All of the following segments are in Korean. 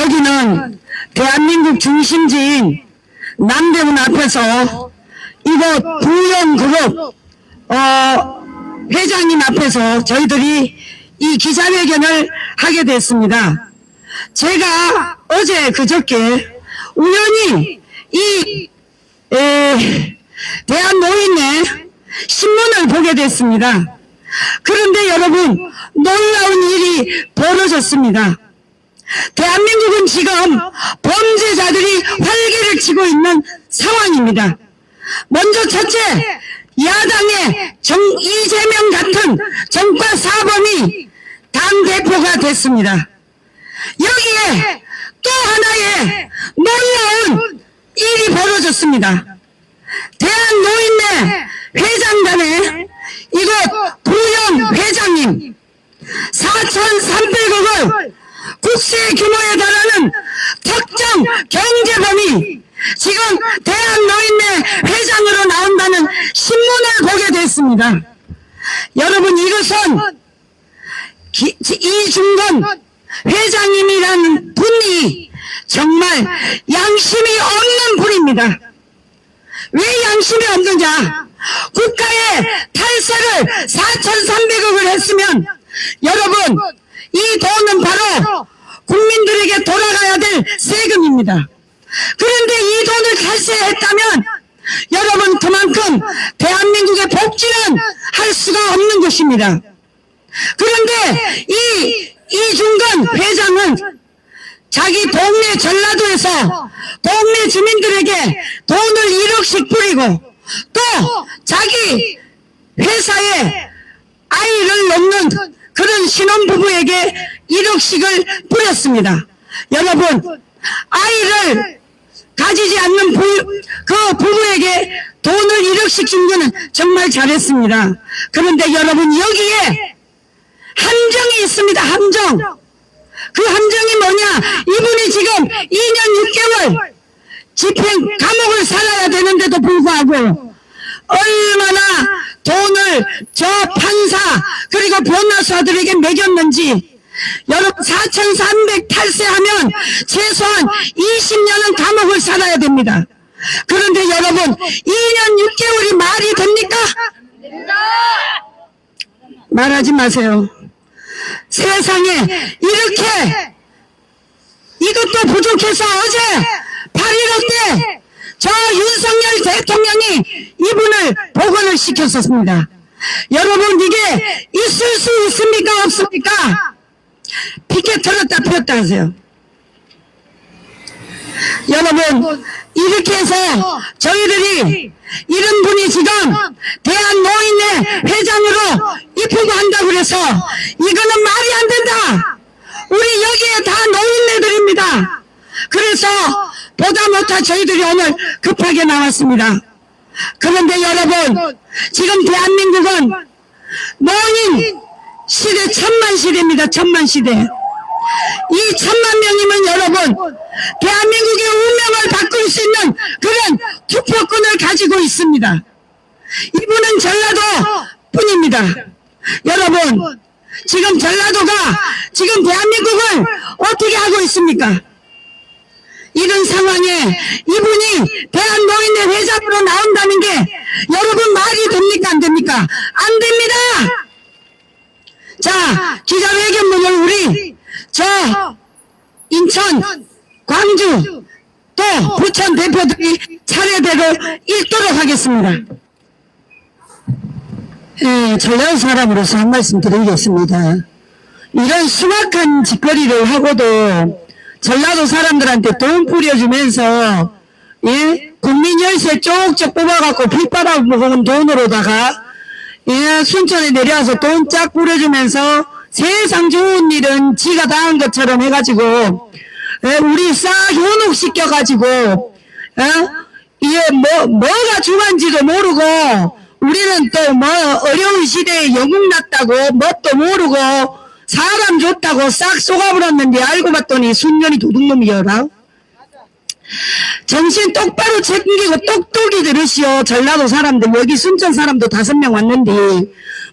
여기는 대한민국 중심지인 남대문 앞에서 이곳 부영그룹 회장님 앞에서 저희들이 이 기자회견을 하게 됐습니다. 제가 어제 그저께 우연히 이 대한노인회 신문을 보게 됐습니다. 그런데 여러분, 놀라운 일이 벌어졌습니다. 대한민국은 지금 범죄자들이 활개를 치고 있는 상황입니다. 먼저 첫째, 야당의 이재명 같은 정과 사범이 당대표가 됐습니다. 여기에 또 하나의 놀라운 일이 벌어졌습니다. 대한노인회 회장단의 이곳 부영 회장님 4,300억을 국세 규모에 달하는 특정 경제범이 지금 대한노인회 회장으로 나온다는 신문을 보게 됐습니다. 여러분, 이것은 이중건 회장님이라는 분이 정말 양심이 없는 분입니다. 왜 양심이 없느냐? 국가의 탈세를 4,300억을 했으면 여러분, 이 돈은 바로 국민들에게 돌아가야 될 세금입니다. 그런데 이 돈을 탈세했다면 여러분, 그만큼 대한민국의 복지는 할 수가 없는 것입니다. 그런데 이중건 회장은 자기 동네 전라도에서 동네 주민들에게 돈을 1억씩 뿌리고 또 자기 회사에 아이를 놓는 그런 신혼부부에게 1억씩을 뿌렸습니다. 여러분, 아이를 가지지 않는 그 부부에게 돈을 1억씩 준 거는 정말 잘했습니다. 그런데 여러분, 여기에 함정이 있습니다. 함정. 그 함정이 뭐냐? 이분이 지금 2년 6개월 집행 감옥을 살아야 되는데도 불구하고 얼마나 돈을 저 판사 그리고 변호사들에게 매겼는지. 여러분, 4,300 탈세하면 최소한 20년은 감옥을 살아야 됩니다. 그런데 여러분, 2년 6개월이 말이 됩니까? 말하지 마세요. 세상에 이렇게 이것도 부족해서 어제 8.15 때 저 윤석열 대통령이 이분을 복원을 시켰었습니다. 여러분, 이게 있을 수 있습니까? 없습니까? 피켓 털었다 폈다 하세요. 여러분, 이렇게 해서 저희들이 이런 분이 지금 대한노인회 회장으로 입후보 한다고 그래서 이거는 말이 안 된다. 우리 여기에 다 노인네들입니다. 그래서 보다 못한 저희들이 오늘 급하게 나왔습니다. 그런데 여러분, 지금 대한민국은 노인 시대, 천만 시대입니다. 천만 시대. 이 1,000만 명이면 여러분, 대한민국의 운명을 바꿀 수 있는 그런 투표권을 가지고 있습니다. 이분은 전라도 뿐입니다. 여러분, 지금 전라도가 지금 대한민국을 어떻게 하고 있습니까? 이런 상황에 이분이 대한노인회 회장으로 나온다는 게 여러분, 말이 됩니까? 안 됩니까? 안 됩니다. 자, 기자회견문을 우리 인천, 광주, 또 부천 대표들이 차례대로 읽도록 하겠습니다. 전라도 사람으로서 한 말씀 드리겠습니다. 이런 숭악한 짓거리를 하고도 전라도 사람들한테 돈 뿌려주면서 국민 열세 쪽쪽 뽑아갖고 빗바람 먹은 돈으로다가 순천에 내려와서 돈 쫙 뿌려주면서 세상 좋은 일은 지가 다 한 것처럼 해가지고 우리 싹 현혹시켜가지고 이게 뭐가 중요한지도 모르고 우리는 또 뭐 어려운 시대에 영웅 났다고 뭣도 모르고 사람 좋다고 싹 쏘가버렸는데 알고 봤더니 순전히 도둑놈이여라. 정신 똑바로 챙기고 똑똑히 들으시오. 전라도 사람들, 여기 순천 사람도 5명 왔는데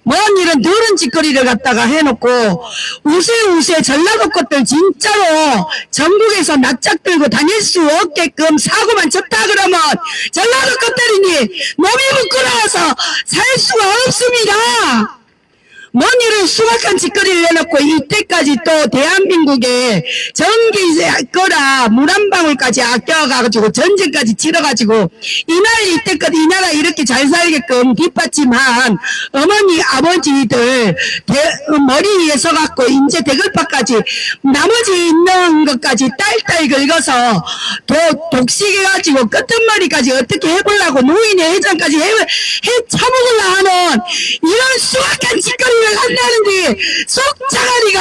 뭔 이런 더러운 짓거리를 갖다가 해놓고 우세우세 전라도 것들 진짜로 전국에서 낯짝 들고 다닐 수 없게끔 사고만 쳤다 그러면 전라도 것들이니 몸이 부끄러워서 살 수가 없습니다. 뭔 이런 수박한 짓거리를 해놓고 이때까지 또 대한민국에 전기 거라 물 한 방울까지 아껴가지고 전쟁까지 치러가지고 이때까지 이 나라 이렇게 잘 살게끔 뒷받침한 어머니 아버지들 머리 위에 서갖고 이제 대글파까지 나머지 있는 것까지 딸딸 긁어서 독식해가지고 끄트머리까지 어떻게 해보려고 노인의 회장까지 해 처먹으려 하는 이런 수박한 짓거리 한다는데 속자가리가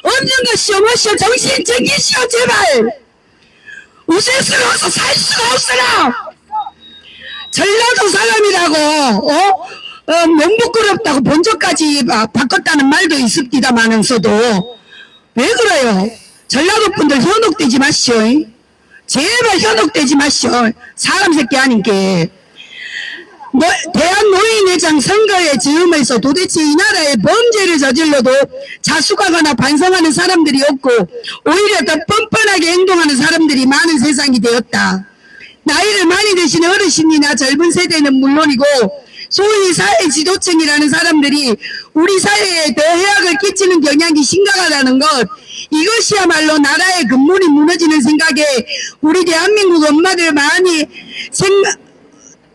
없는 것이오 뭐시오. 정신 챙기시오 제발. 우세스러워서 살 수가 없으나 전라도 사람이라고 몸 부끄럽다고 본적까지 바꿨다는 말도 있습니다만서도 왜 그래요? 전라도 분들 현혹되지 마시오. 제발 현혹되지 마시오. 사람 새끼 아닌 게 대한노인회장 선거에 즈음에서 도대체 이 나라에 범죄를 저질러도 자숙하거나 반성하는 사람들이 없고 오히려 더 뻔뻔하게 행동하는 사람들이 많은 세상이 되었다. 나이를 많이 드신 어르신이나 젊은 세대는 물론이고 소위 사회 지도층이라는 사람들이 우리 사회에 더 해악을 끼치는 경향이 심각하다는 것, 이것이야말로 나라의 근본이 무너지는 생각에 우리 대한민국 엄마들만이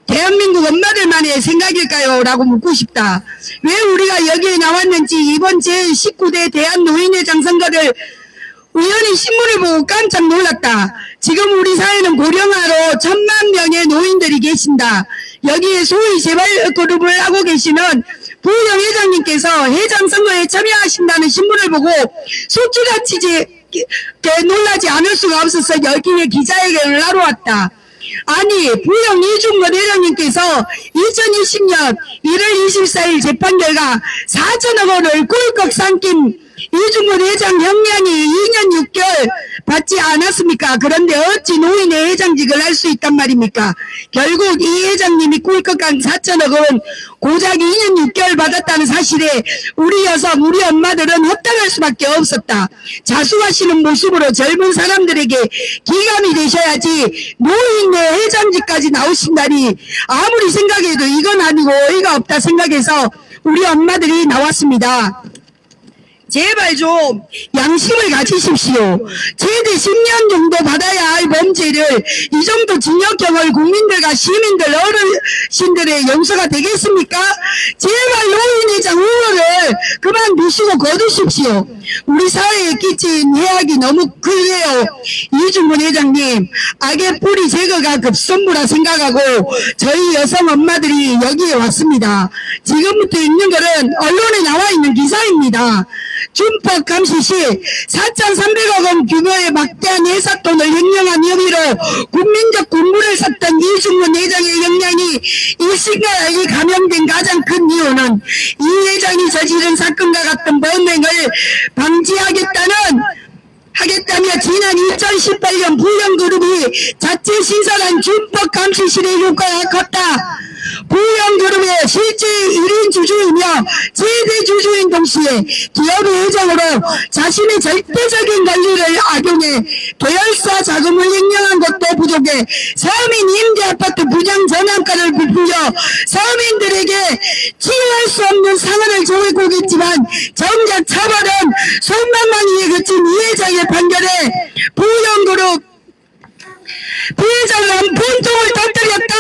대한민국 엄마들만의 생각일까요? 라고 묻고 싶다. 왜 우리가 여기에 나왔는지 이번 제19대 대한노인회장 선거를 우연히 신문을 보고 깜짝 놀랐다. 지금 우리 사회는 고령화로 1000만 명의 노인들이 계신다. 여기에 소위 재발그룹을 하고 계시는 부영 회장님께서 회장 선거에 참여하신다는 신문을 보고 소주같이 놀라지 않을 수가 없어서 여기에 기자회견을 하러 왔다. 아니 부영 이중건 회장님께서 2020년 1월 24일 재판 결과 4천억 원을 꿀꺽 삼킨 이중건 회장 형량이 2년 6개월 받지 않았습니까? 그런데 어찌 노인의 회장직을 할 수 있단 말입니까? 결국 이 회장님이 꿀꺽한 4천억 원 고작 2년 6개월 받았다는 사실에 우리 여성, 우리 엄마들은 허탈할 수밖에 없었다. 자수하시는 모습으로 젊은 사람들에게 기감이 되셔야지 노인의 회장직까지 나오신다니 아무리 생각해도 이건 아니고 어이가 없다 생각해서 우리 엄마들이 나왔습니다. 제발 좀 양심을 가지십시오. 최대 10년 정도 받아야 할 범죄를 이 정도 징역형을 국민들과 시민들 어르신들의 용서가 되겠습니까? 제발 노인회장 후보를 그만두시고 거두십시오. 우리 사회에 끼친 해악이 너무 크네요. 이중근 회장님, 악의 뿌리 제거가 급선무라 생각하고 저희 여성 엄마들이 여기에 왔습니다. 지금부터 읽는 것은 언론에 나와 있는 기사입니다. 준법 감시 시 4,300억 원 규모의 막대한 예사돈을 횡령한 혐의로 국민적 군부를 샀던 이중근 회장의 역량이 일신가약이 감염된 가장 큰 이유는 이 회장이 저지른 사건과 같은 범행을 하겠다며 지난 2018년 부영그룹이 자체 신설한 준법 감시실의 효과가 컸다. 부영그룹의 실제 1인 주주이며 최대 주주인 동시에 기업의 회장으로 자신의 절대적인 권리를 악용해 계열사 자금을 횡령한 것도 부족해 서민 임대아파트 분양 전환가를 부풀려 서민들에게 치유할 수 없는 상흔을 정해고겠지만 정작 처벌은 손방망이에 그친 이 회장의 판결에 부영그룹 부회장은 분통을 터뜨렸다.